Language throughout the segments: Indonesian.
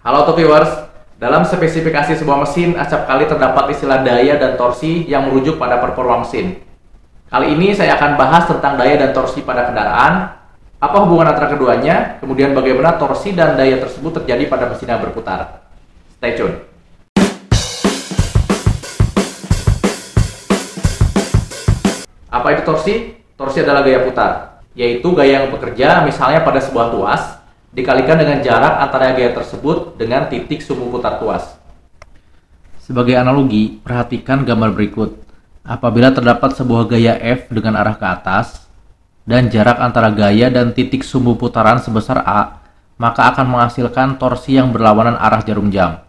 Halo to viewers, dalam spesifikasi sebuah mesin acap kali terdapat istilah daya dan torsi yang merujuk pada performa mesin. Kali ini saya akan bahas tentang daya dan torsi pada kendaraan, apa hubungan antara keduanya, kemudian bagaimana torsi dan daya tersebut terjadi pada mesin yang berputar. Stay tune. Apa itu torsi? Torsi adalah gaya putar, yaitu gaya yang bekerja misalnya pada sebuah tuas, dikalikan dengan jarak antara gaya tersebut dengan titik sumbu putar tuas. Sebagai analogi, perhatikan gambar berikut. Apabila terdapat sebuah gaya F dengan arah ke atas, dan jarak antara gaya dan titik sumbu putaran sebesar A, maka akan menghasilkan torsi yang berlawanan arah jarum jam.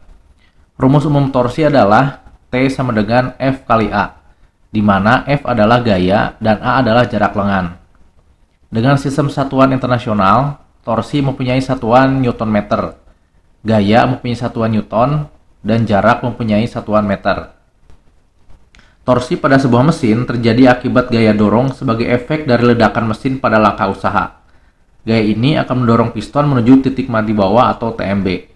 Rumus umum torsi adalah T sama dengan F kali A, di mana F adalah gaya dan A adalah jarak lengan. Dengan sistem satuan internasional, torsi mempunyai satuan Newton meter, gaya mempunyai satuan Newton, dan jarak mempunyai satuan meter. Torsi pada sebuah mesin terjadi akibat gaya dorong sebagai efek dari ledakan mesin pada langkah usaha. Gaya ini akan mendorong piston menuju titik mati bawah atau TMB.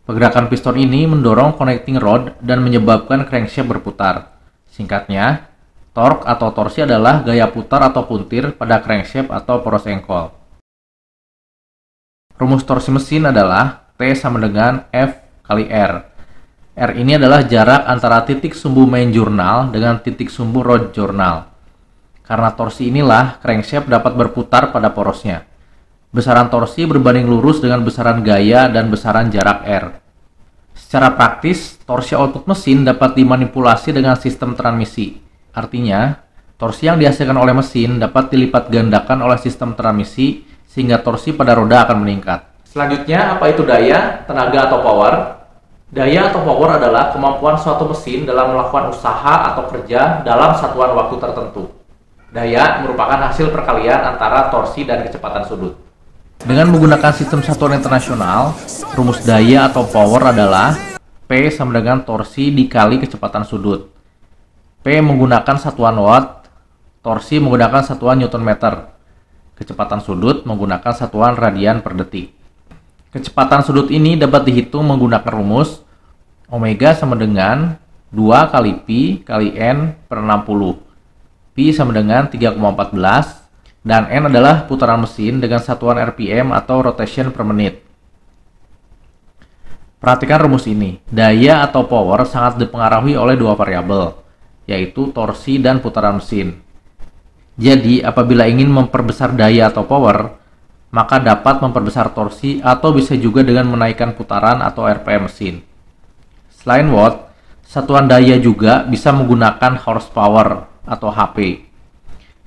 Pergerakan piston ini mendorong connecting rod dan menyebabkan crankshaft berputar. Singkatnya, torque atau torsi adalah gaya putar atau puntir pada crankshaft atau poros engkol. Rumus torsi mesin adalah T sama dengan F kali R. R ini adalah jarak antara titik sumbu main jurnal dengan titik sumbu rod jurnal. Karena torsi inilah crankshaft dapat berputar pada porosnya. Besaran torsi berbanding lurus dengan besaran gaya dan besaran jarak R. Secara praktis, torsi output mesin dapat dimanipulasi dengan sistem transmisi. Artinya, torsi yang dihasilkan oleh mesin dapat dilipat gandakan oleh sistem transmisi sehingga torsi pada roda akan meningkat. Selanjutnya, apa itu daya, tenaga, atau power? Daya atau power adalah kemampuan suatu mesin dalam melakukan usaha atau kerja dalam satuan waktu tertentu. Daya merupakan hasil perkalian antara torsi dan kecepatan sudut. Dengan menggunakan sistem satuan internasional, rumus daya atau power adalah P sama dengan torsi dikali kecepatan sudut. P menggunakan satuan watt, torsi menggunakan satuan newton meter. Kecepatan sudut menggunakan satuan radian per detik. Kecepatan sudut ini dapat dihitung menggunakan rumus omega sama dengan 2 kali pi kali n per 60. Pi sama dengan 3,14 dan n adalah putaran mesin dengan satuan rpm atau rotation per menit. Perhatikan rumus ini. Daya atau power sangat dipengaruhi oleh dua variabel, yaitu torsi dan putaran mesin. Jadi, apabila ingin memperbesar daya atau power, maka dapat memperbesar torsi atau bisa juga dengan menaikkan putaran atau RPM mesin. Selain watt, satuan daya juga bisa menggunakan horsepower atau HP.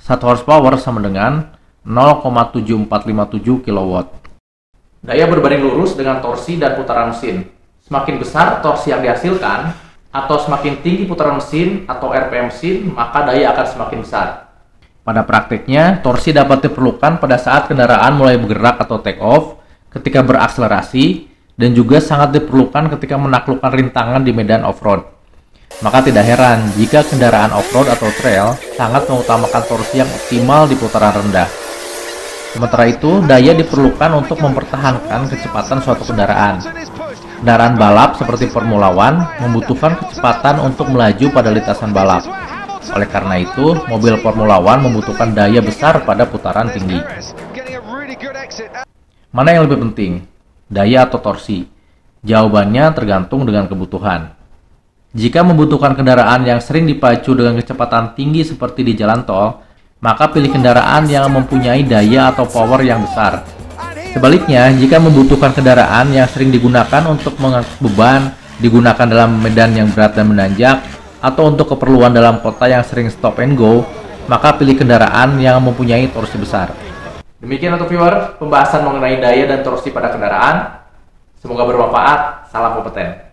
1 horsepower sama dengan 0,7457 kW. Daya berbanding lurus dengan torsi dan putaran mesin. Semakin besar torsi yang dihasilkan, atau semakin tinggi putaran mesin atau RPM mesin, maka daya akan semakin besar. Pada prakteknya, torsi dapat diperlukan pada saat kendaraan mulai bergerak atau take off, ketika berakselerasi, dan juga sangat diperlukan ketika menaklukkan rintangan di medan off-road. Maka tidak heran jika kendaraan off-road atau trail sangat mengutamakan torsi yang optimal di putaran rendah. Sementara itu, daya diperlukan untuk mempertahankan kecepatan suatu kendaraan. Kendaraan balap seperti Formula One membutuhkan kecepatan untuk melaju pada lintasan balap. Oleh karena itu, mobil Formula One membutuhkan daya besar pada putaran tinggi. Mana yang lebih penting? Daya atau torsi? Jawabannya tergantung dengan kebutuhan. Jika membutuhkan kendaraan yang sering dipacu dengan kecepatan tinggi seperti di jalan tol, maka pilih kendaraan yang mempunyai daya atau power yang besar. Sebaliknya, jika membutuhkan kendaraan yang sering digunakan untuk mengangkut beban, digunakan dalam medan yang berat dan menanjak, atau untuk keperluan dalam kota yang sering stop and go, maka pilih kendaraan yang mempunyai torsi besar. Demikian untuk viewer, pembahasan mengenai daya dan torsi pada kendaraan. Semoga bermanfaat. Salam kompeten.